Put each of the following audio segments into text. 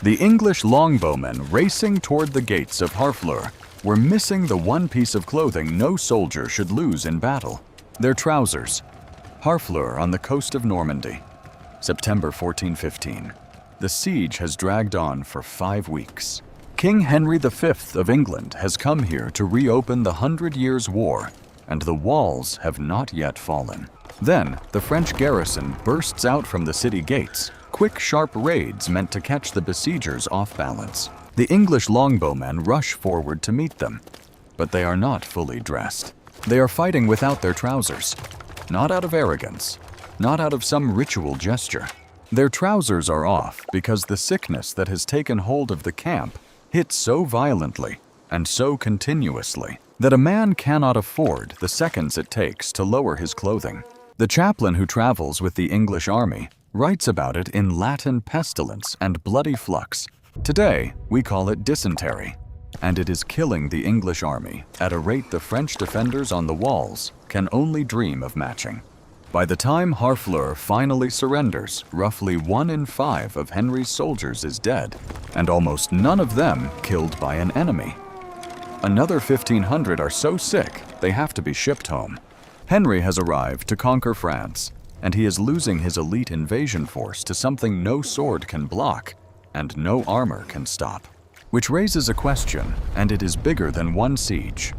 The English longbowmen racing toward the gates of Harfleur were missing the one piece of clothing no soldier should lose in battle: their trousers. Harfleur on the coast of Normandy, September 1415. The siege has dragged on for 5 weeks. King Henry V of England has come here to reopen the 100 Years' War, and the walls have not yet fallen. Then, the French garrison bursts out from the city gates, quick, sharp raids meant to catch the besiegers off balance. The English longbowmen rush forward to meet them, but they are not fully dressed. They are fighting without their trousers, not out of arrogance, not out of some ritual gesture. Their trousers are off because the sickness that has taken hold of the camp hit so violently and so continuously that a man cannot afford the seconds it takes to lower his clothing. The chaplain who travels with the English army writes about it in Latin pestilence and bloody flux. Today, we call it dysentery, and it is killing the English army at a rate the French defenders on the walls can only dream of matching. By the time Harfleur finally surrenders, roughly 1 in 5 of Henry's soldiers is dead, and almost none of them killed by an enemy. Another 1,500 are so sick they have to be shipped home. Henry has arrived to conquer France, and he is losing his elite invasion force to something no sword can block and no armor can stop. Which raises a question, and it is bigger than one siege.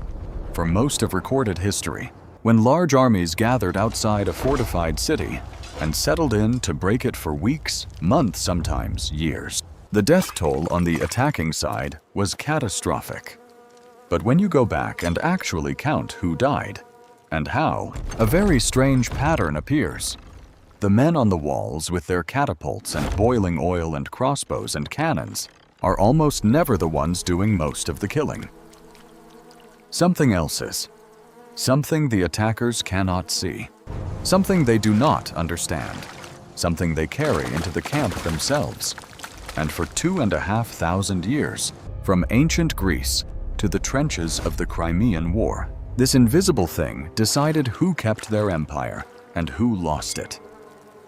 For most of recorded history, when large armies gathered outside a fortified city and settled in to break it for weeks, months, sometimes years, the death toll on the attacking side was catastrophic. But when you go back and actually count who died and how, a very strange pattern appears. The men on the walls with their catapults and boiling oil and crossbows and cannons are almost never the ones doing most of the killing. Something else is. Something the attackers cannot see. Something they do not understand. Something they carry into the camp themselves. And for 2,500 years, from ancient Greece to the trenches of the Crimean War, this invisible thing decided who kept their empire and who lost it.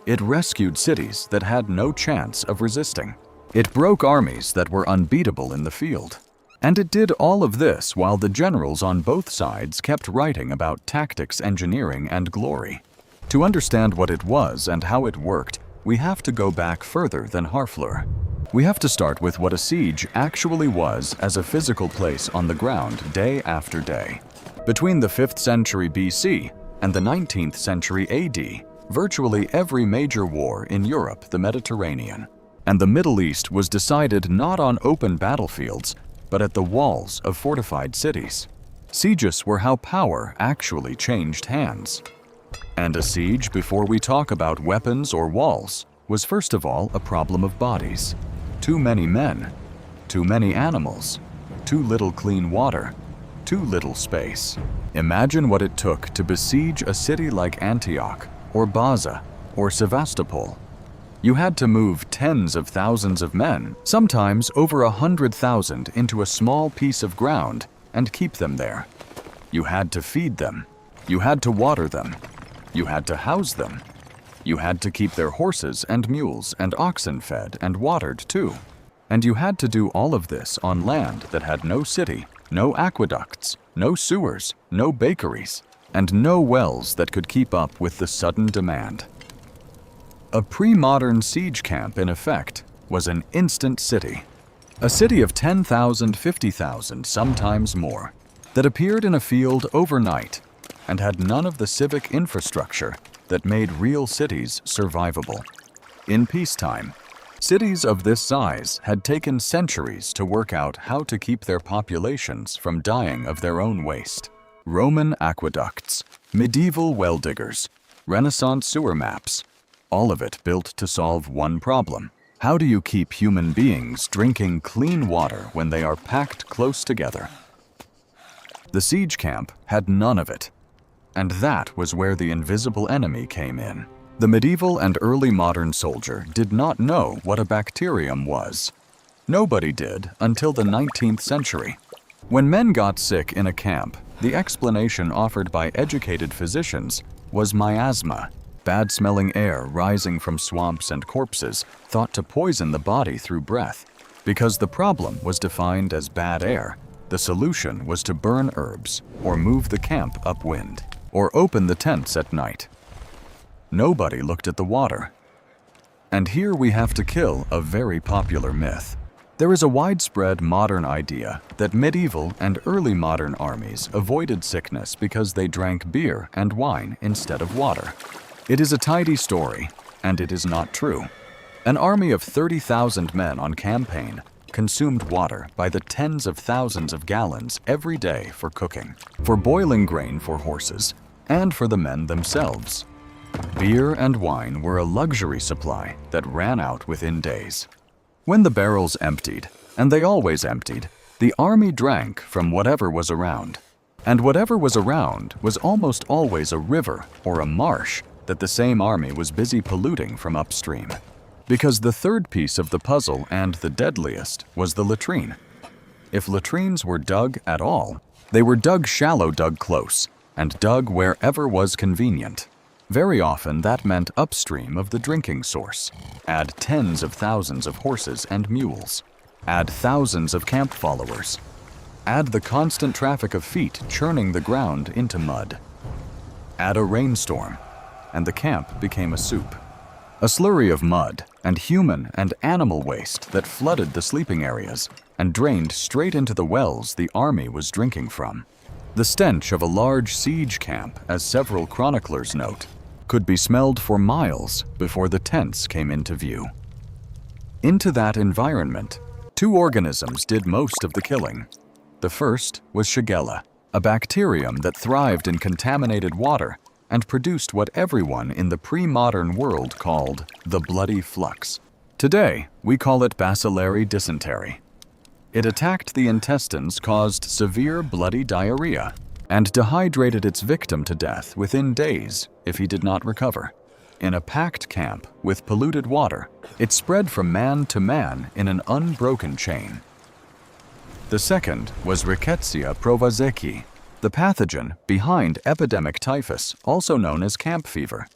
It rescued cities that had no chance of resisting. It broke armies that were unbeatable in the field. And it did all of this while the generals on both sides kept writing about tactics, engineering, and glory. To understand what it was and how it worked, we have to go back further than Harfleur. We have to start with what a siege actually was as a physical place on the ground day after day. Between the 5th century BC and the 19th century AD, virtually every major war in Europe, the Mediterranean, and the Middle East was decided not on open battlefields, but at the walls of fortified cities. Sieges were how power actually changed hands. And a siege, before we talk about weapons or walls, was first of all a problem of bodies. Too many men, too many animals, too little clean water, too little space. Imagine what it took to besiege a city like Antioch, or Baza, or Sevastopol. You had to move tens of thousands of men, sometimes over 100,000, into a small piece of ground and keep them there. You had to feed them. You had to water them. You had to house them. You had to keep their horses and mules and oxen fed and watered too. And you had to do all of this on land that had no city, no aqueducts, no sewers, no bakeries, and no wells that could keep up with the sudden demand. A pre-modern siege camp, in effect, was an instant city. A city of 10,000, 50,000, sometimes more, that appeared in a field overnight and had none of the civic infrastructure that made real cities survivable. In peacetime, cities of this size had taken centuries to work out how to keep their populations from dying of their own waste. Roman aqueducts, medieval well diggers, Renaissance sewer maps, all of it built to solve one problem. How do you keep human beings drinking clean water when they are packed close together? The siege camp had none of it. And that was where the invisible enemy came in. The medieval and early modern soldier did not know what a bacterium was. Nobody did until the 19th century. When men got sick in a camp, the explanation offered by educated physicians was miasma, bad-smelling air rising from swamps and corpses thought to poison the body through breath. Because the problem was defined as bad air, the solution was to burn herbs, or move the camp upwind, or open the tents at night. Nobody looked at the water. And here we have to kill a very popular myth. There is a widespread modern idea that medieval and early modern armies avoided sickness because they drank beer and wine instead of water. It is a tidy story, and it is not true. An army of 30,000 men on campaign consumed water by the tens of thousands of gallons every day for cooking, for boiling grain for horses, and for the men themselves. Beer and wine were a luxury supply that ran out within days. When the barrels emptied, and they always emptied, the army drank from whatever was around. And whatever was around was almost always a river or a marsh that the same army was busy polluting from upstream. Because the third piece of the puzzle and the deadliest was the latrine. If latrines were dug at all, they were dug shallow, dug close, and dug wherever was convenient. Very often that meant upstream of the drinking source. Add tens of thousands of horses and mules. Add thousands of camp followers. Add the constant traffic of feet churning the ground into mud. Add a rainstorm, and the camp became a soup. A slurry of mud and human and animal waste that flooded the sleeping areas and drained straight into the wells the army was drinking from. The stench of a large siege camp, as several chroniclers note, could be smelled for miles before the tents came into view. Into that environment, two organisms did most of the killing. The first was Shigella, a bacterium that thrived in contaminated water and produced what everyone in the pre-modern world called the bloody flux. Today, we call it bacillary dysentery. It attacked the intestines, caused severe bloody diarrhea, and dehydrated its victim to death within days if he did not recover. In a packed camp with polluted water, it spread from man to man in an unbroken chain. The second was Rickettsia provazekii, the pathogen behind epidemic typhus, also known as camp fever.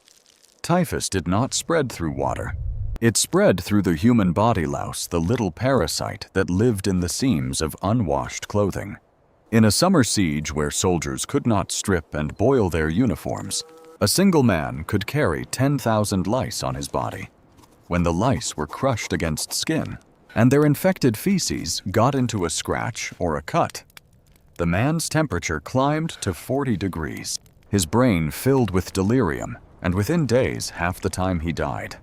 Typhus did not spread through water. It spread through the human body louse, the little parasite that lived in the seams of unwashed clothing. In a summer siege where soldiers could not strip and boil their uniforms, a single man could carry 10,000 lice on his body. When the lice were crushed against skin, and their infected feces got into a scratch or a cut, the man's temperature climbed to 40 degrees. His brain filled with delirium, and within days, half the time he died.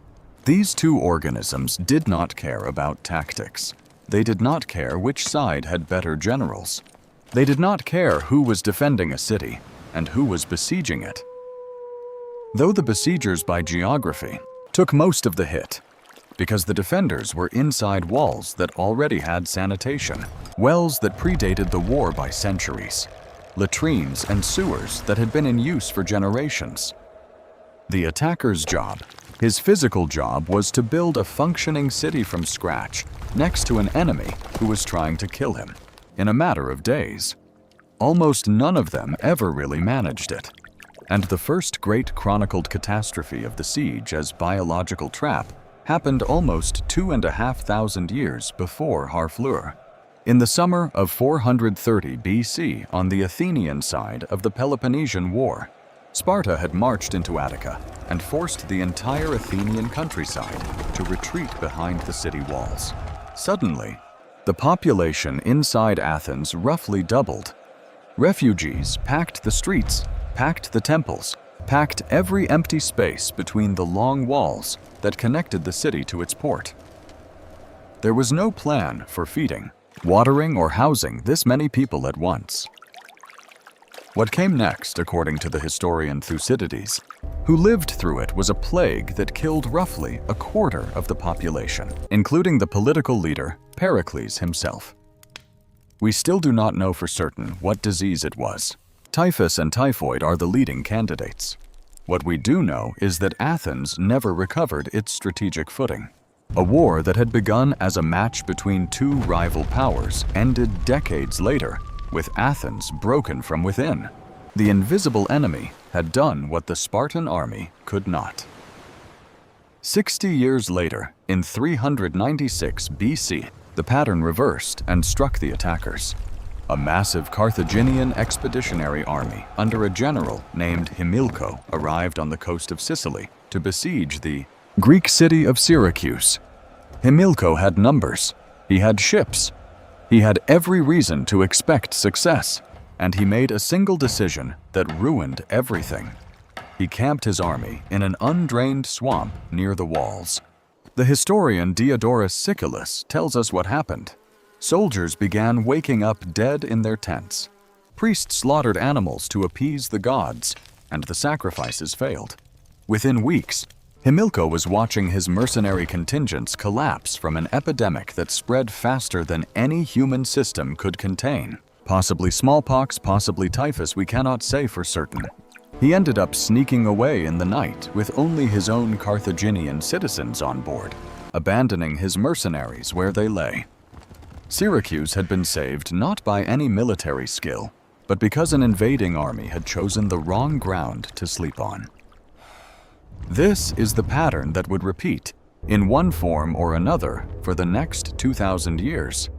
These two organisms did not care about tactics. They did not care which side had better generals. They did not care who was defending a city and who was besieging it. Though the besiegers by geography took most of the hit, because the defenders were inside walls that already had sanitation, wells that predated the war by centuries, latrines and sewers that had been in use for generations. The attacker's job, his physical job, was to build a functioning city from scratch next to an enemy who was trying to kill him. In a matter of days. Almost none of them ever really managed it. And the first great chronicled catastrophe of the siege as biological trap happened almost 2,500 years before Harfleur. In the summer of 430 BC, on the Athenian side of the Peloponnesian War, Sparta had marched into Attica and forced the entire Athenian countryside to retreat behind the city walls. Suddenly, the population inside Athens roughly doubled. Refugees packed the streets, packed the temples, packed every empty space between the long walls that connected the city to its port. There was no plan for feeding, watering, or housing this many people at once. What came next, according to the historian Thucydides, who lived through it, was a plague that killed roughly a quarter of the population, including the political leader Pericles himself. We still do not know for certain what disease it was. Typhus and typhoid are the leading candidates. What we do know is that Athens never recovered its strategic footing. A war that had begun as a match between two rival powers ended decades later, with Athens broken from within. The invisible enemy had done what the Spartan army could not. 60 years later, in 396 BC, the pattern reversed and struck the attackers. A massive Carthaginian expeditionary army under a general named Himilco arrived on the coast of Sicily to besiege the Greek city of Syracuse. Himilco had numbers, he had ships, he had every reason to expect success, and he made a single decision that ruined everything. He camped his army in an undrained swamp near the walls. The historian Diodorus Siculus tells us what happened. Soldiers began waking up dead in their tents. Priests slaughtered animals to appease the gods, and the sacrifices failed. Within weeks, Himilco was watching his mercenary contingents collapse from an epidemic that spread faster than any human system could contain. Possibly smallpox, possibly typhus, we cannot say for certain. He ended up sneaking away in the night with only his own Carthaginian citizens on board, abandoning his mercenaries where they lay. Syracuse had been saved not by any military skill, but because an invading army had chosen the wrong ground to sleep on. This is the pattern that would repeat, in one form or another, for the next 2,000 years.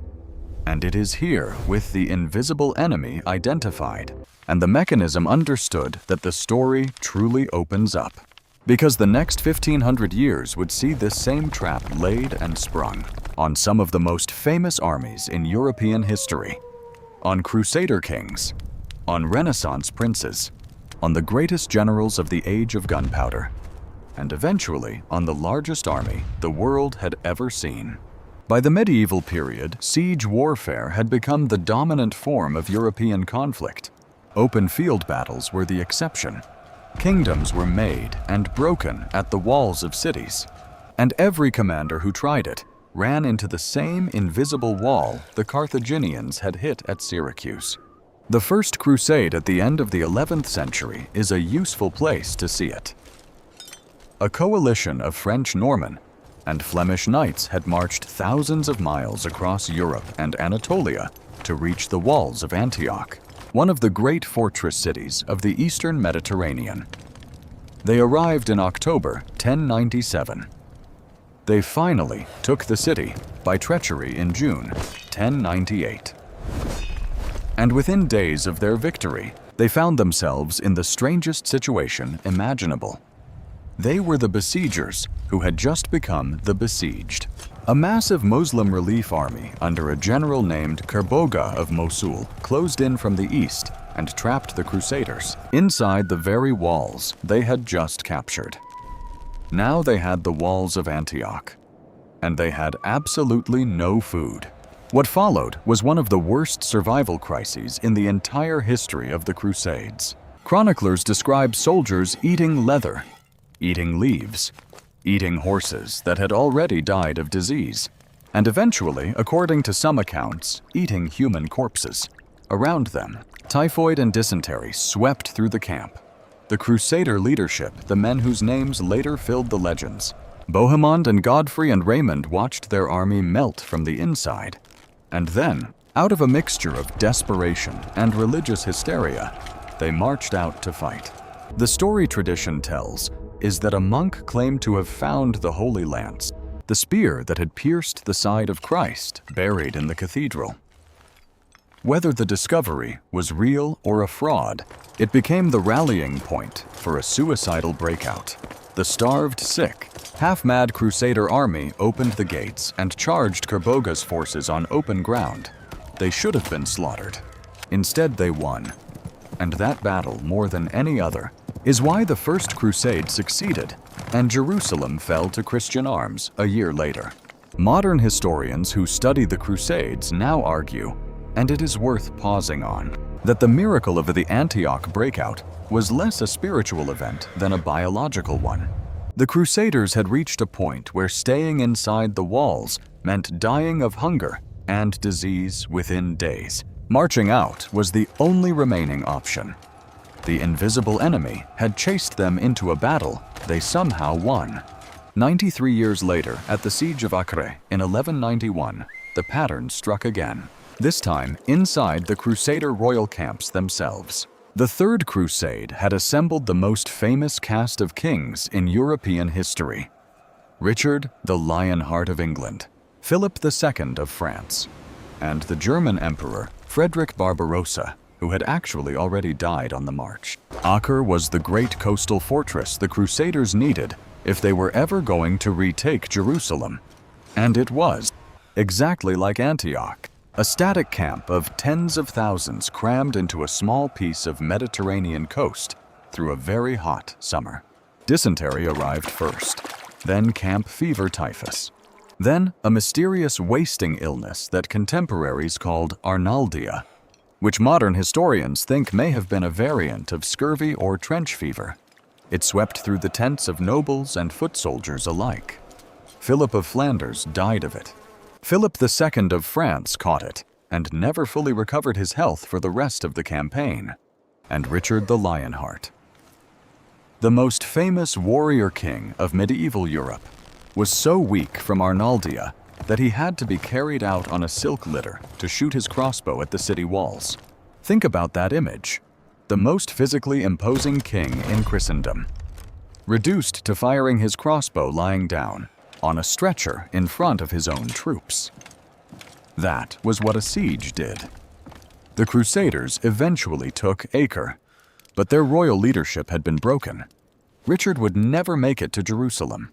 And it is here, with the invisible enemy identified, and the mechanism understood, that the story truly opens up. Because the next 1,500 years would see this same trap laid and sprung on some of the most famous armies in European history, on Crusader kings, on Renaissance princes, on the greatest generals of the age of gunpowder, and eventually on the largest army the world had ever seen. By the medieval period, siege warfare had become the dominant form of European conflict. Open field battles were the exception. Kingdoms were made and broken at the walls of cities, and every commander who tried it ran into the same invisible wall the Carthaginians had hit at Syracuse. The First Crusade at the end of the 11th century is a useful place to see it. A coalition of French Norman and Flemish knights had marched thousands of miles across Europe and Anatolia to reach the walls of Antioch, one of the great fortress cities of the eastern Mediterranean. They arrived in October 1097. They finally took the city by treachery in June 1098. And within days of their victory, they found themselves in the strangest situation imaginable. They were the besiegers who had just become the besieged. A massive Muslim relief army under a general named Kerboga of Mosul closed in from the east and trapped the Crusaders inside the very walls they had just captured. Now they had the walls of Antioch, and they had absolutely no food. What followed was one of the worst survival crises in the entire history of the Crusades. Chroniclers describe soldiers eating leather, eating leaves, eating horses that had already died of disease, and eventually, according to some accounts, eating human corpses. Around them, typhoid and dysentery swept through the camp. The Crusader leadership, the men whose names later filled the legends, Bohemond and Godfrey and Raymond, watched their army melt from the inside. And then, out of a mixture of desperation and religious hysteria, they marched out to fight. The story tradition tells is that a monk claimed to have found the Holy Lance, the spear that had pierced the side of Christ, buried in the cathedral. Whether the discovery was real or a fraud, it became the rallying point for a suicidal breakout. The starved, sick, half-mad Crusader army opened the gates and charged Kerboga's forces on open ground. They should have been slaughtered. Instead, they won. And that battle, more than any other, is why the First Crusade succeeded, and Jerusalem fell to Christian arms a year later. Modern historians who study the Crusades now argue, and it is worth pausing on, that the miracle of the Antioch breakout was less a spiritual event than a biological one. The Crusaders had reached a point where staying inside the walls meant dying of hunger and disease within days. Marching out was the only remaining option. The invisible enemy had chased them into a battle they somehow won. 93 years later, at the Siege of Acre in 1191, the pattern struck again. This time inside the Crusader royal camps themselves. The Third Crusade had assembled the most famous cast of kings in European history. Richard, the Lionheart of England, Philip II of France, and the German Emperor Frederick Barbarossa, who had actually already died on the march. Acre was the great coastal fortress the Crusaders needed if they were ever going to retake Jerusalem. And it was, exactly like Antioch, a static camp of tens of thousands crammed into a small piece of Mediterranean coast through a very hot summer. Dysentery arrived first, then camp fever typhus, then a mysterious wasting illness that contemporaries called Arnaldia, which modern historians think may have been a variant of scurvy or trench fever. It swept through the tents of nobles and foot soldiers alike. Philip of Flanders died of it. Philip II of France caught it and never fully recovered his health for the rest of the campaign. And Richard the Lionheart, the most famous warrior king of medieval Europe, was so weak from Arnaldia that he had to be carried out on a silk litter to shoot his crossbow at the city walls. Think about that image. The most physically imposing king in Christendom, reduced to firing his crossbow lying down on a stretcher in front of his own troops. That was what a siege did. The Crusaders eventually took Acre, but their royal leadership had been broken. Richard would never make it to Jerusalem.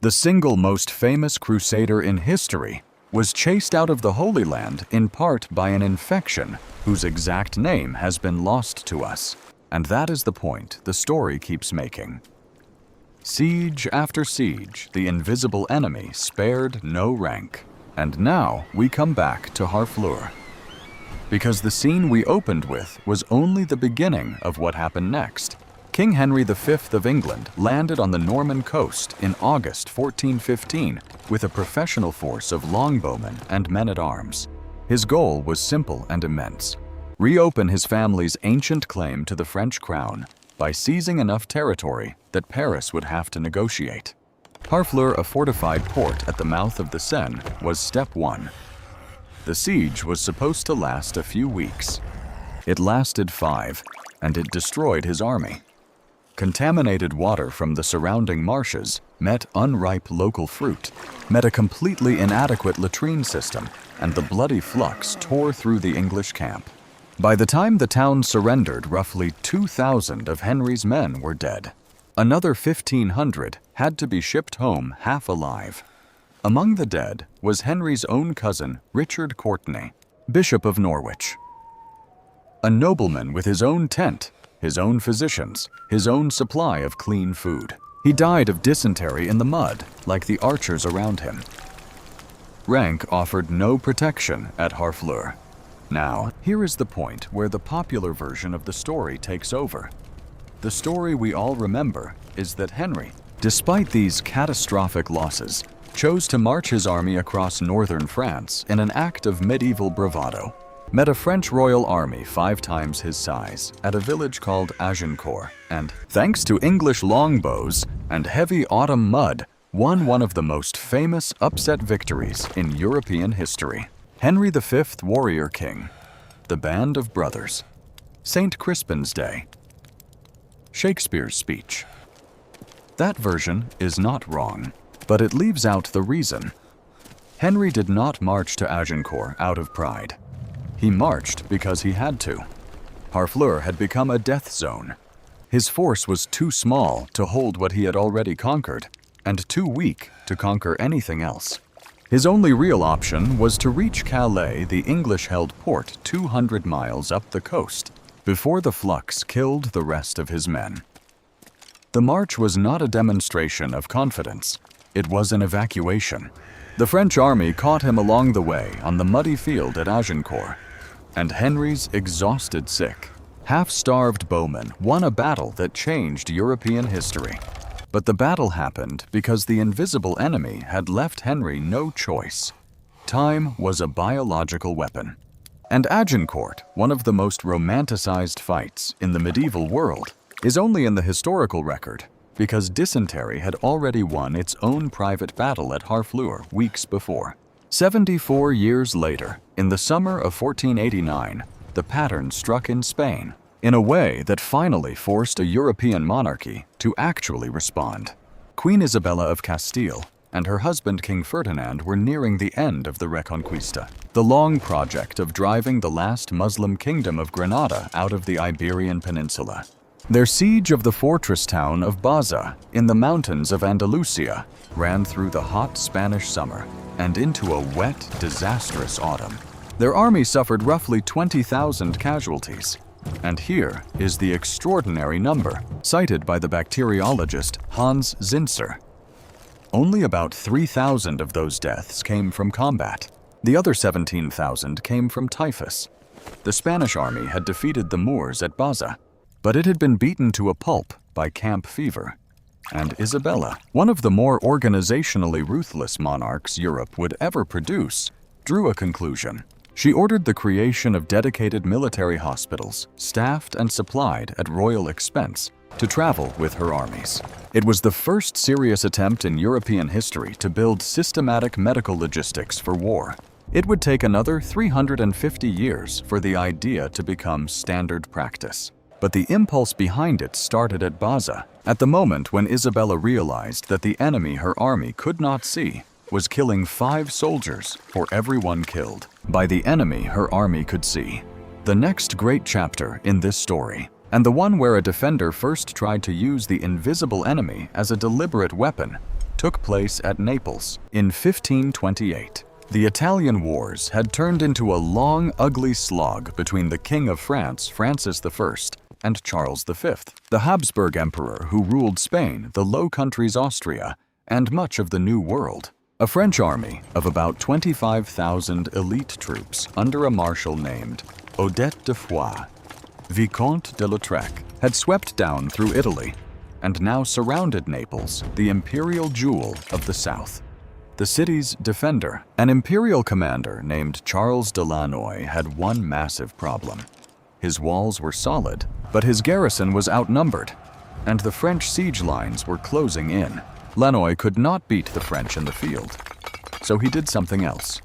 The single most famous crusader in history was chased out of the Holy Land in part by an infection whose exact name has been lost to us. And that is the point the story keeps making. Siege after siege, the invisible enemy spared no rank. And now we come back to Harfleur, because the scene we opened with was only the beginning of what happened next. King Henry V of England landed on the Norman coast in August 1415 with a professional force of longbowmen and men-at-arms. His goal was simple and immense: reopen his family's ancient claim to the French crown by seizing enough territory that Paris would have to negotiate. Harfleur, a fortified port at the mouth of the Seine, was step one. The siege was supposed to last a few weeks. It lasted 5, and it destroyed his army. Contaminated water from the surrounding marshes met unripe local fruit, met a completely inadequate latrine system, and the bloody flux tore through the English camp. By the time the town surrendered, roughly 2,000 of Henry's men were dead. Another 1,500 had to be shipped home half alive. Among the dead was Henry's own cousin, Richard Courtenay, Bishop of Norwich. A nobleman with his own tent, his own physicians, his own supply of clean food. He died of dysentery in the mud, like the archers around him. Rank offered no protection at Harfleur. Now, here is the point where the popular version of the story takes over. The story we all remember is that Henry, despite these catastrophic losses, chose to march his army across northern France in an act of medieval bravado, met a French royal army 5 times his size at a village called Agincourt, and, thanks to English longbows and heavy autumn mud, won one of the most famous upset victories in European history. Henry V, Warrior King, the Band of Brothers, St. Crispin's Day, Shakespeare's speech. That version is not wrong, but it leaves out the reason. Henry did not march to Agincourt out of pride. He marched because he had to. Harfleur had become a death zone. His force was too small to hold what he had already conquered, and too weak to conquer anything else. His only real option was to reach Calais, the English-held port 200 miles up the coast, before the flux killed the rest of his men. The march was not a demonstration of confidence. It was an evacuation. The French army caught him along the way on the muddy field at Agincourt, and Henry's exhausted, sick, half-starved bowmen won a battle that changed European history. But the battle happened because the invisible enemy had left Henry no choice. Time was a biological weapon. And Agincourt, one of the most romanticized fights in the medieval world, is only in the historical record because dysentery had already won its own private battle at Harfleur weeks before. 74 years later, in the summer of 1489, the pattern struck in Spain in a way that finally forced a European monarchy to actually respond. Queen Isabella of Castile, and her husband King Ferdinand were nearing the end of the Reconquista, the long project of driving the last Muslim kingdom of Granada out of the Iberian Peninsula. Their siege of the fortress town of Baza in the mountains of Andalusia ran through the hot Spanish summer and into a wet, disastrous autumn. Their army suffered roughly 20,000 casualties. And here is the extraordinary number cited by the bacteriologist Hans Zinser. Only about 3,000 of those deaths came from combat. The other 17,000 came from typhus. The Spanish army had defeated the Moors at Baza, but it had been beaten to a pulp by camp fever. And Isabella, one of the more organizationally ruthless monarchs Europe would ever produce, drew a conclusion. She ordered the creation of dedicated military hospitals, staffed and supplied at royal expense, to travel with her armies. It was the first serious attempt in European history to build systematic medical logistics for war. It would take another 350 years for the idea to become standard practice. But the impulse behind it started at Baza, at the moment when Isabella realized that the enemy her army could not see was killing 5 soldiers for every one killed by the enemy her army could see. The next great chapter in this story, and the one where a defender first tried to use the invisible enemy as a deliberate weapon, took place at Naples in 1528. The Italian wars had turned into a long, ugly slog between the King of France, Francis I, and Charles V, the Habsburg Emperor who ruled Spain, the Low Countries, Austria, and much of the New World. A French army of about 25,000 elite troops under a marshal named Odette de Foix, Vicomte de Lautrec, had swept down through Italy and now surrounded Naples, the imperial jewel of the south. The city's defender, an imperial commander named Charles de Lannoy, had one massive problem. His walls were solid, but his garrison was outnumbered, and the French siege lines were closing in. Lannoy could not beat the French in the field, so he did something else.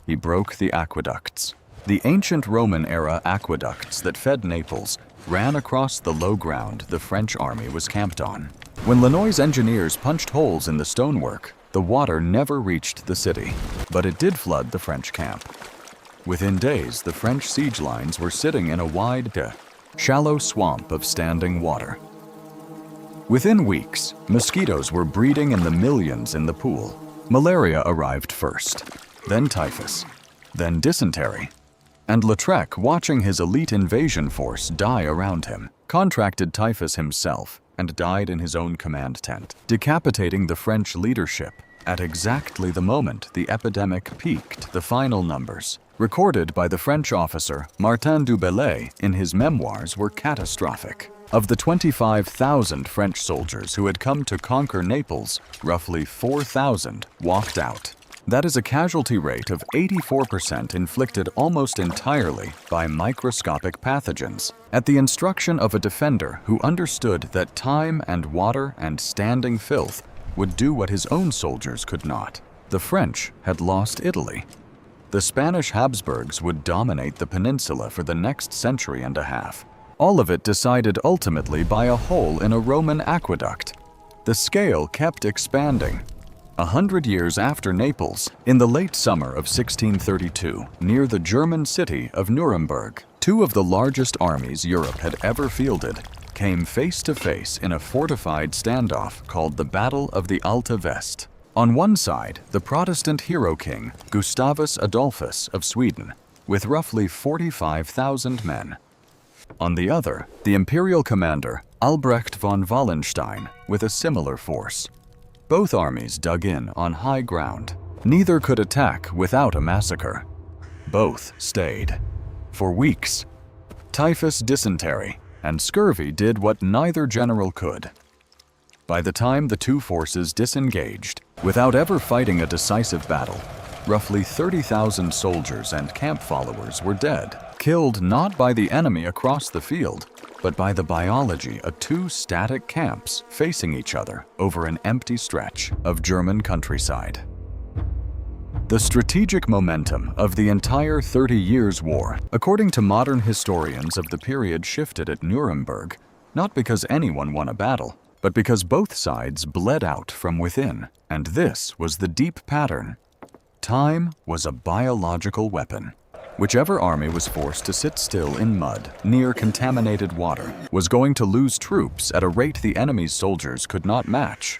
He broke the aqueducts. The ancient Roman-era aqueducts that fed Naples ran across the low ground the French army was camped on. When Lannoy's engineers punched holes in the stonework, the water never reached the city, but it did flood the French camp. Within days, the French siege lines were sitting in a wide, shallow swamp of standing water. Within weeks, mosquitoes were breeding in the millions in the pool. Malaria arrived first, then typhus, then dysentery. And Lautrec, watching his elite invasion force die around him, contracted typhus himself and died in his own command tent, decapitating the French leadership at exactly the moment the epidemic peaked. The final numbers, recorded by the French officer Martin du Bellay in his memoirs, were catastrophic. Of the 25,000 French soldiers who had come to conquer Naples, roughly 4,000 walked out. That is a casualty rate of 84% inflicted almost entirely by microscopic pathogens, at the instruction of a defender who understood that time and water and standing filth would do what his own soldiers could not. The French had lost Italy. The Spanish Habsburgs would dominate the peninsula for the next century and a half. All of it decided ultimately by a hole in a Roman aqueduct. The scale kept expanding. 100 years after Naples, in the late summer of 1632, near the German city of Nuremberg, 2 of the largest armies Europe had ever fielded came face to face in a fortified standoff called the Battle of the Alta Vest. On one side, the Protestant hero king Gustavus Adolphus of Sweden, with roughly 45,000 men. On the other, the imperial commander Albrecht von Wallenstein with a similar force. Both armies dug in on high ground. Neither could attack without a massacre. Both stayed. For weeks, typhus, dysentery, and scurvy did what neither general could. By the time the 2 forces disengaged, without ever fighting a decisive battle, roughly 30,000 soldiers and camp followers were dead, killed not by the enemy across the field, but by the biology of 2 static camps facing each other over an empty stretch of German countryside. The strategic momentum of the entire 30 Years' War, according to modern historians of the period, shifted at Nuremberg, not because anyone won a battle, but because both sides bled out from within, and this was the deep pattern. Time was a biological weapon. Whichever army was forced to sit still in mud near contaminated water was going to lose troops at a rate the enemy's soldiers could not match.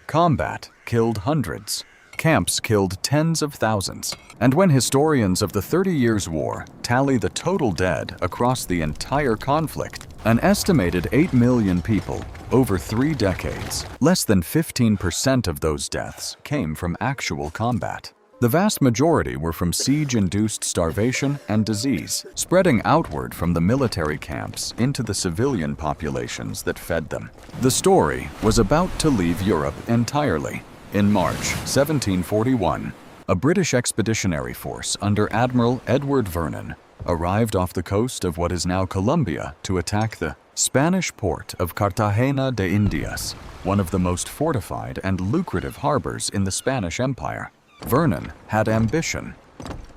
Combat killed hundreds. Camps killed tens of thousands. And when historians of the 30 Years' War tally the total dead across the entire conflict, an estimated 8 million people over 3 decades, less than 15% of those deaths came from actual combat. The vast majority were from siege-induced starvation and disease, spreading outward from the military camps into the civilian populations that fed them. The story was about to leave Europe entirely. In March 1741, a British expeditionary force under Admiral Edward Vernon arrived off the coast of what is now Colombia to attack the Spanish port of Cartagena de Indias, one of the most fortified and lucrative harbors in the Spanish Empire. Vernon had ambition.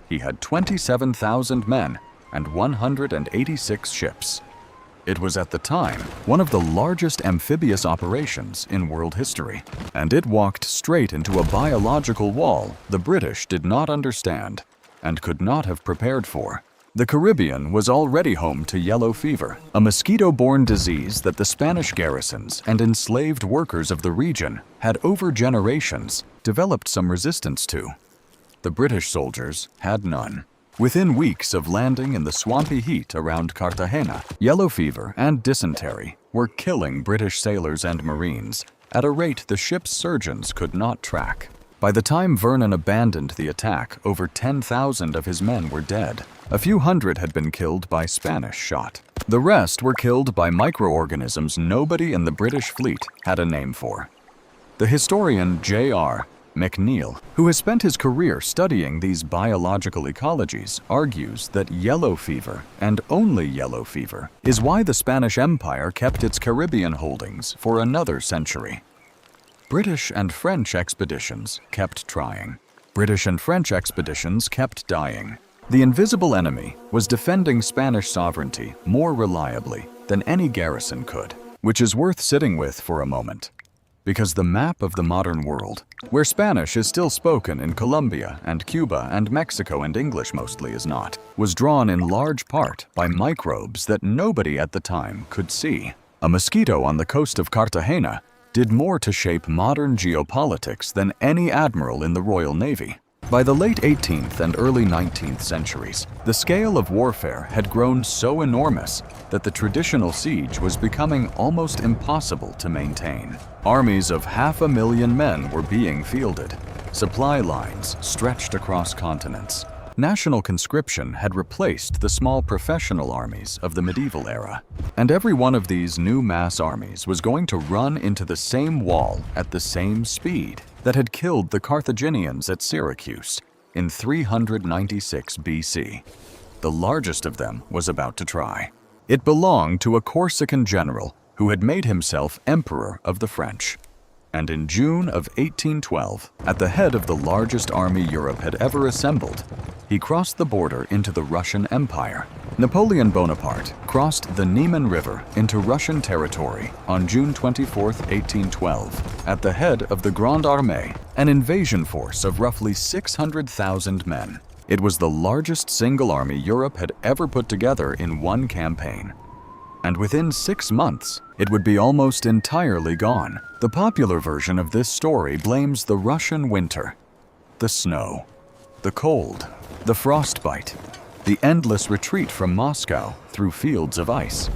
He had 27,000 men and 186 ships. It was at the time one of the largest amphibious operations in world history, and it walked straight into a biological wall the British did not understand and could not have prepared for. The Caribbean was already home to yellow fever, a mosquito-borne disease that the Spanish garrisons and enslaved workers of the region had over generations developed some resistance to. The British soldiers had none. Within weeks of landing in the swampy heat around Cartagena, yellow fever and dysentery were killing British sailors and Marines at a rate the ship's surgeons could not track. By the time Vernon abandoned the attack, over 10,000 of his men were dead. A few hundred had been killed by Spanish shot. The rest were killed by microorganisms nobody in the British fleet had a name for. The historian J.R. McNeill, who has spent his career studying these biological ecologies, argues that yellow fever, and only yellow fever, is why the Spanish Empire kept its Caribbean holdings for another century. British and French expeditions kept trying. British and French expeditions kept dying. The invisible enemy was defending Spanish sovereignty more reliably than any garrison could, which is worth sitting with for a moment. Because the map of the modern world, where Spanish is still spoken in Colombia and Cuba and Mexico and English mostly is not, was drawn in large part by microbes that nobody at the time could see. A mosquito on the coast of Cartagena did more to shape modern geopolitics than any admiral in the Royal Navy. By the late 18th and early 19th centuries, the scale of warfare had grown so enormous that the traditional siege was becoming almost impossible to maintain. Armies of 500,000 men were being fielded. Supply lines stretched across continents. National conscription had replaced the small professional armies of the medieval era. And every one of these new mass armies was going to run into the same wall at the same speed that had killed the Carthaginians at Syracuse in 396 BC. The largest of them was about to try. It belonged to a Corsican general who had made himself emperor of the French. And in June of 1812, at the head of the largest army Europe had ever assembled, he crossed the border into the Russian Empire. Napoleon Bonaparte crossed the Niemen River into Russian territory on June 24, 1812, at the head of the Grande Armée, an invasion force of roughly 600,000 men. It was the largest single army Europe had ever put together in one campaign. And within 6 months, it would be almost entirely gone. The popular version of this story blames the Russian winter, the snow, the cold, the frostbite, the endless retreat from Moscow through fields of ice.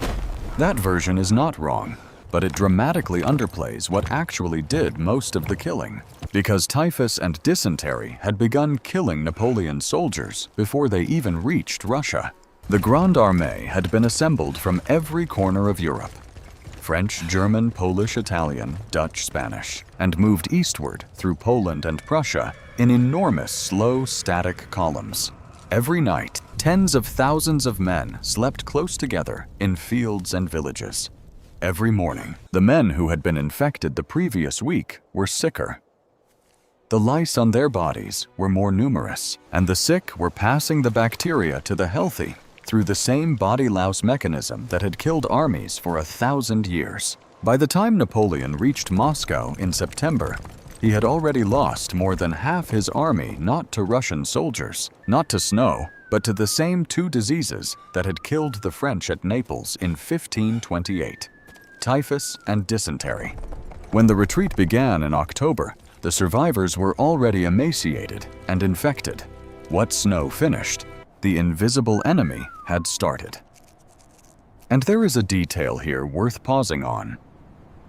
That version is not wrong, but it dramatically underplays what actually did most of the killing, because typhus and dysentery had begun killing Napoleon's soldiers before they even reached Russia. The Grande Armée had been assembled from every corner of Europe, French, German, Polish, Italian, Dutch, Spanish, and moved eastward through Poland and Prussia in enormous, slow, static columns. Every night, tens of thousands of men slept close together in fields and villages. Every morning, the men who had been infected the previous week were sicker. The lice on their bodies were more numerous, and the sick were passing the bacteria to the healthy through the same body louse mechanism that had killed armies for 1,000 years. By the time Napoleon reached Moscow in September, he had already lost more than half his army not to Russian soldiers, not to snow, but to the same two diseases that had killed the French at Naples in 1528, typhus and dysentery. When the retreat began in October, the survivors were already emaciated and infected. What snow finished, the invisible enemy had started. And there is a detail here worth pausing on.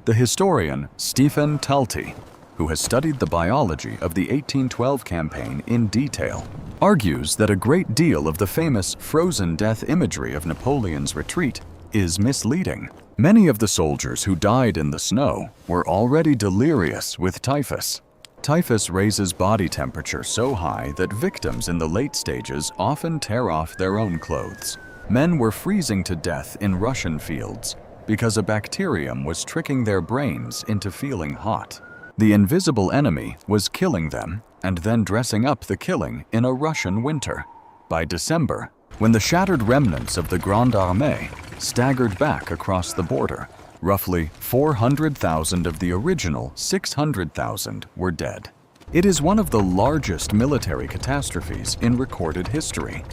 The historian Stephen Talty, who has studied the biology of the 1812 campaign in detail, argues that a great deal of the famous frozen death imagery of Napoleon's retreat is misleading. Many of the soldiers who died in the snow were already delirious with typhus. Typhus raises body temperature so high that victims in the late stages often tear off their own clothes. Men were freezing to death in Russian fields because a bacterium was tricking their brains into feeling hot. The invisible enemy was killing them and then dressing up the killing in a Russian winter. By December, when the shattered remnants of the Grande Armée staggered back across the border, roughly 400,000 of the original 600,000 were dead. It is one of the largest military catastrophes in recorded history.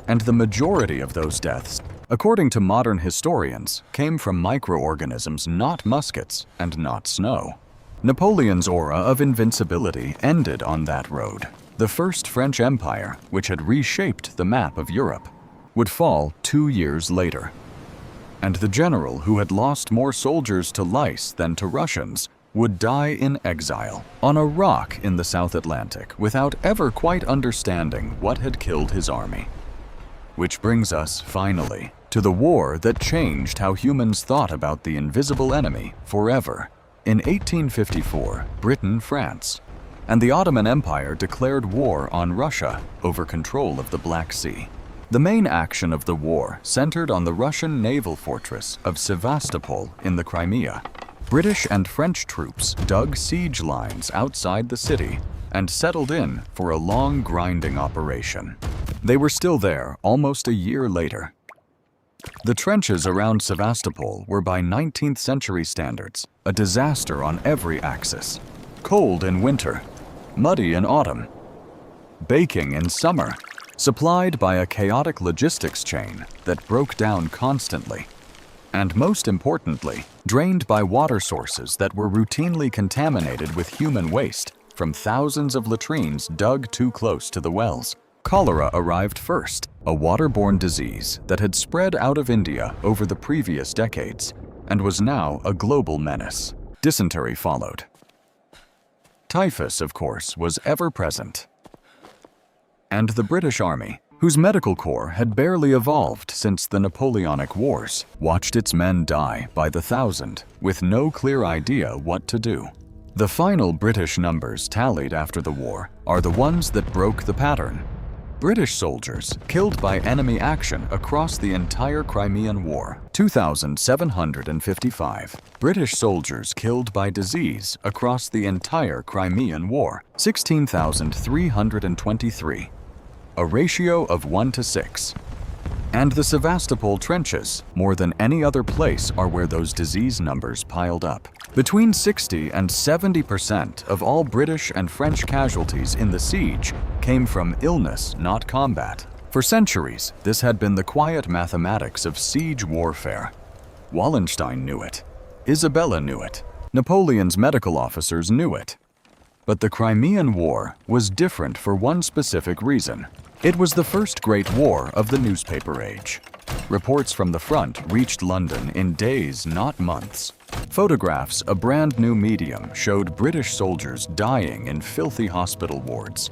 And the majority of those deaths, according to modern historians, came from microorganisms, not muskets and not snow. Napoleon's aura of invincibility ended on that road. The First French Empire, which had reshaped the map of Europe, would fall 2 years later. And the general who had lost more soldiers to lice than to Russians would die in exile on a rock in the South Atlantic without ever quite understanding what had killed his army. Which brings us, finally, to the war that changed how humans thought about the invisible enemy forever. In 1854, Britain, France, and the Ottoman Empire declared war on Russia over control of the Black Sea. The main action of the war centered on the Russian naval fortress of Sevastopol in the Crimea. British and French troops dug siege lines outside the city and settled in for a long grinding operation. They were still there almost a year later. The trenches around Sevastopol were by 19th century standards a disaster on every axis. Cold in winter, muddy in autumn, baking in summer, supplied by a chaotic logistics chain that broke down constantly, and most importantly, drained by water sources that were routinely contaminated with human waste from thousands of latrines dug too close to the wells. Cholera arrived first, a waterborne disease that had spread out of India over the previous decades and was now a global menace. Dysentery followed. Typhus, of course, was ever present. And the British Army, whose medical corps had barely evolved since the Napoleonic Wars, watched its men die by the thousand with no clear idea what to do. The final British numbers tallied after the war are the ones that broke the pattern. British soldiers killed by enemy action across the entire Crimean War, 2,755. British soldiers killed by disease across the entire Crimean War, 16,323. A ratio of 1 to 6. And the Sevastopol trenches, more than any other place, are where those disease numbers piled up. Between 60 and 70% of all British and French casualties in the siege came from illness, not combat. For centuries, this had been the quiet mathematics of siege warfare. Wallenstein knew it. Isabella knew it. Napoleon's medical officers knew it. But the Crimean War was different for one specific reason. It was the first great war of the newspaper age. Reports from the front reached London in days, not months. Photographs, a brand new medium, showed British soldiers dying in filthy hospital wards.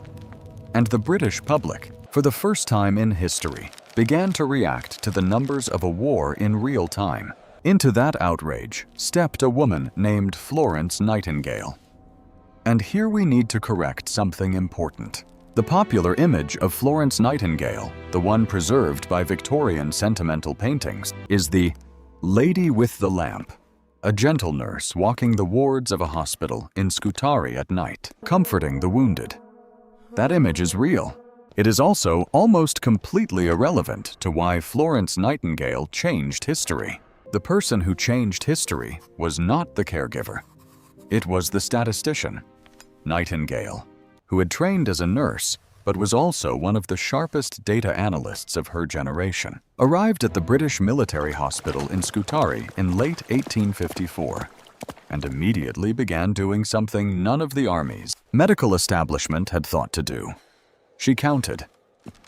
And the British public, for the first time in history, began to react to the numbers of a war in real time. Into that outrage stepped a woman named Florence Nightingale. And here we need to correct something important. The popular image of Florence Nightingale, the one preserved by Victorian sentimental paintings, is the Lady with the Lamp, a gentle nurse walking the wards of a hospital in Scutari at night, comforting the wounded. That image is real. It is also almost completely irrelevant to why Florence Nightingale changed history. The person who changed history was not the caregiver. It was the statistician, Nightingale, who had trained as a nurse but was also one of the sharpest data analysts of her generation. Arrived at the British military hospital in Scutari in late 1854 and immediately began doing something none of the army's medical establishment had thought to do. She counted.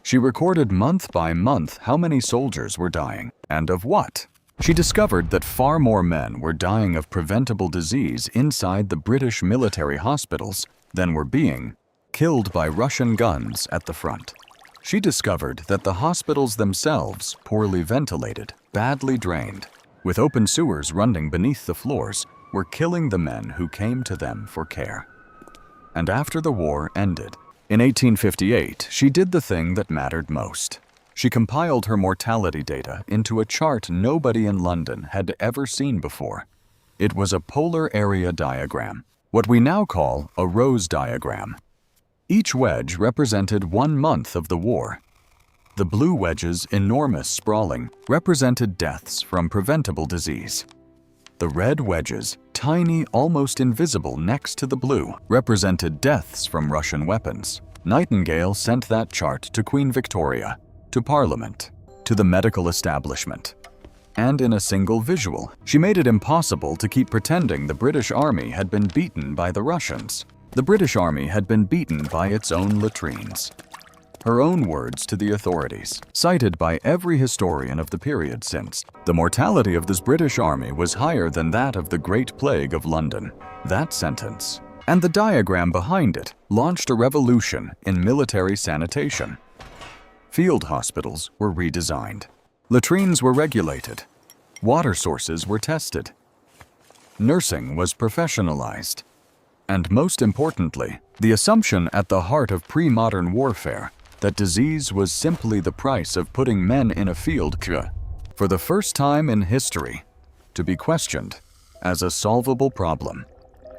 She recorded month by month how many soldiers were dying and of what. She discovered that far more men were dying of preventable disease inside the British military hospitals than were being killed by Russian guns at the front. She discovered that the hospitals themselves, poorly ventilated, badly drained, with open sewers running beneath the floors, were killing the men who came to them for care. And after the war ended, in 1858, she did the thing that mattered most. She compiled her mortality data into a chart nobody in London had ever seen before. It was a polar area diagram, what we now call a rose diagram. Each wedge represented 1 month of the war. The blue wedge's enormous sprawling represented deaths from preventable disease. The red wedges, tiny, almost invisible next to the blue, represented deaths from Russian weapons. Nightingale sent that chart to Queen Victoria, to Parliament, to the medical establishment. And in a single visual, she made it impossible to keep pretending the British Army had been beaten by the Russians. The British Army had been beaten by its own latrines. Her own words to the authorities, cited by every historian of the period since. The mortality of this British Army was higher than that of the Great Plague of London. That sentence, and the diagram behind it, launched a revolution in military sanitation. Field hospitals were redesigned. Latrines were regulated. Water sources were tested. Nursing was professionalized. And most importantly, the assumption at the heart of pre-modern warfare that disease was simply the price of putting men in a field, for the first time in history, to be questioned as a solvable problem.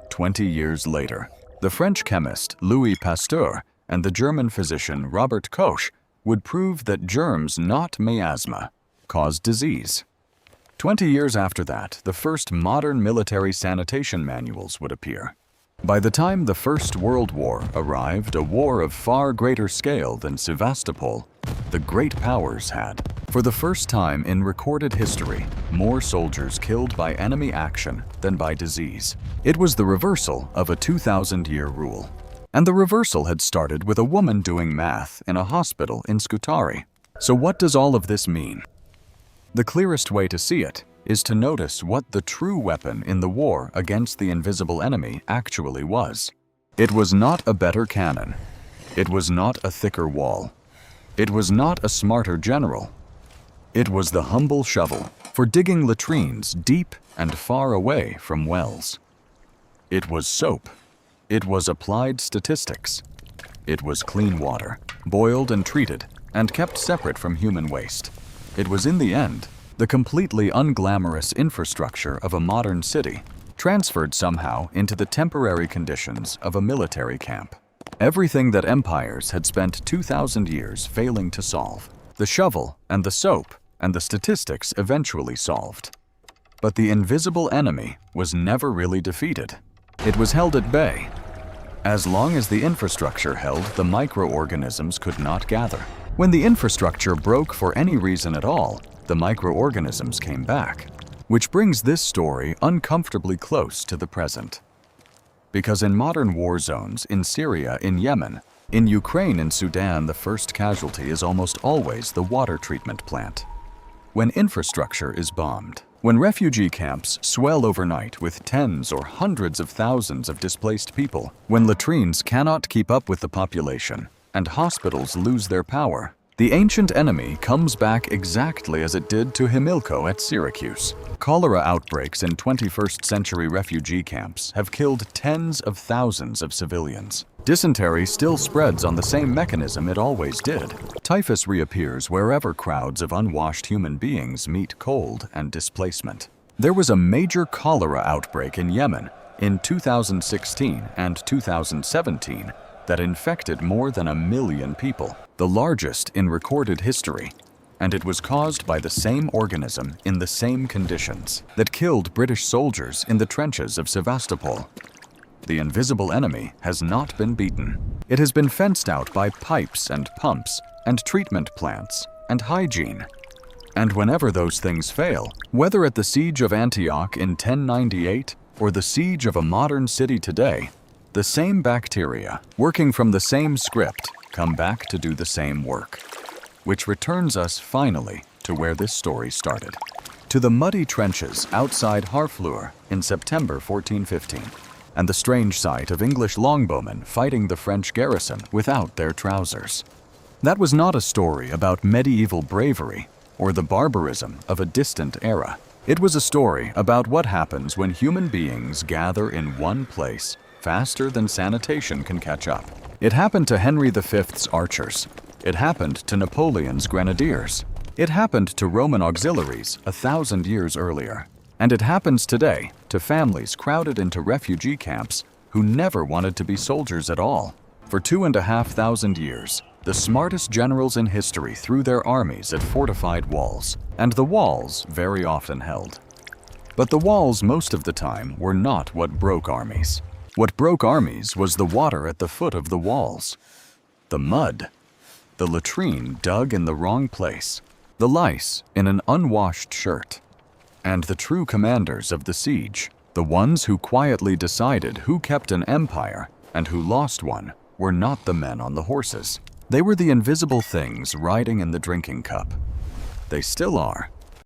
20 years later, the French chemist Louis Pasteur and the German physician Robert Koch would prove that germs, not miasma, caused disease. 20 years after that, the first modern military sanitation manuals would appear. By the time the First World War arrived, a war of far greater scale than Sevastopol, the great powers had, for the first time in recorded history, more soldiers killed by enemy action than by disease. It was the reversal of a 2,000-year rule. And the reversal had started with a woman doing math in a hospital in Scutari. So what does all of this mean? The clearest way to see it is to notice what the true weapon in the war against the invisible enemy actually was. It was not a better cannon. It was not a thicker wall. It was not a smarter general. It was the humble shovel for digging latrines deep and far away from wells. It was soap. It was applied statistics. It was clean water, boiled and treated, and kept separate from human waste. It was, in the end, the completely unglamorous infrastructure of a modern city, transferred somehow into the temporary conditions of a military camp. Everything that empires had spent 2,000 years failing to solve, the shovel and the soap and the statistics eventually solved. But the invisible enemy was never really defeated. It was held at bay. As long as the infrastructure held, the microorganisms could not gather. When the infrastructure broke for any reason at all, the microorganisms came back, which brings this story uncomfortably close to the present. Because in modern war zones, in Syria, in Yemen, in Ukraine and Sudan, the first casualty is almost always the water treatment plant. When infrastructure is bombed, when refugee camps swell overnight with tens or hundreds of thousands of displaced people, when latrines cannot keep up with the population, and hospitals lose their power, the ancient enemy comes back exactly as it did to Himilco at Syracuse. Cholera outbreaks in 21st century refugee camps have killed tens of thousands of civilians. Dysentery still spreads on the same mechanism it always did. Typhus reappears wherever crowds of unwashed human beings meet cold and displacement. There was a major cholera outbreak in Yemen in 2016 and 2017 that infected more than 1 million people, the largest in recorded history. and it was caused by the same organism in the same conditions that killed British soldiers in the trenches of Sevastopol. The invisible enemy has not been beaten. It has been fenced out by pipes and pumps and treatment plants and hygiene. And whenever those things fail, whether at the siege of Antioch in 1098 or the siege of a modern city today, the same bacteria, working from the same script, come back to do the same work. Which returns us finally to where this story started. To the muddy trenches outside Harfleur in September 1415, and the strange sight of English longbowmen fighting the French garrison without their trousers. That was not a story about medieval bravery or the barbarism of a distant era. It was a story about what happens when human beings gather in one place faster than sanitation can catch up. It happened to Henry V's archers. It happened to Napoleon's grenadiers. It happened to Roman auxiliaries 1,000 years earlier. And it happens today to families crowded into refugee camps who never wanted to be soldiers at all. For 2,500 years, the smartest generals in history threw their armies at fortified walls, and the walls very often held. But the walls most of the time were not what broke armies. What broke armies was the water at the foot of the walls. The mud. The latrine dug in the wrong place. The lice in an unwashed shirt. And the true commanders of the siege, the ones who quietly decided who kept an empire and who lost one, were not the men on the horses. They were the invisible things riding in the drinking cup. They still are,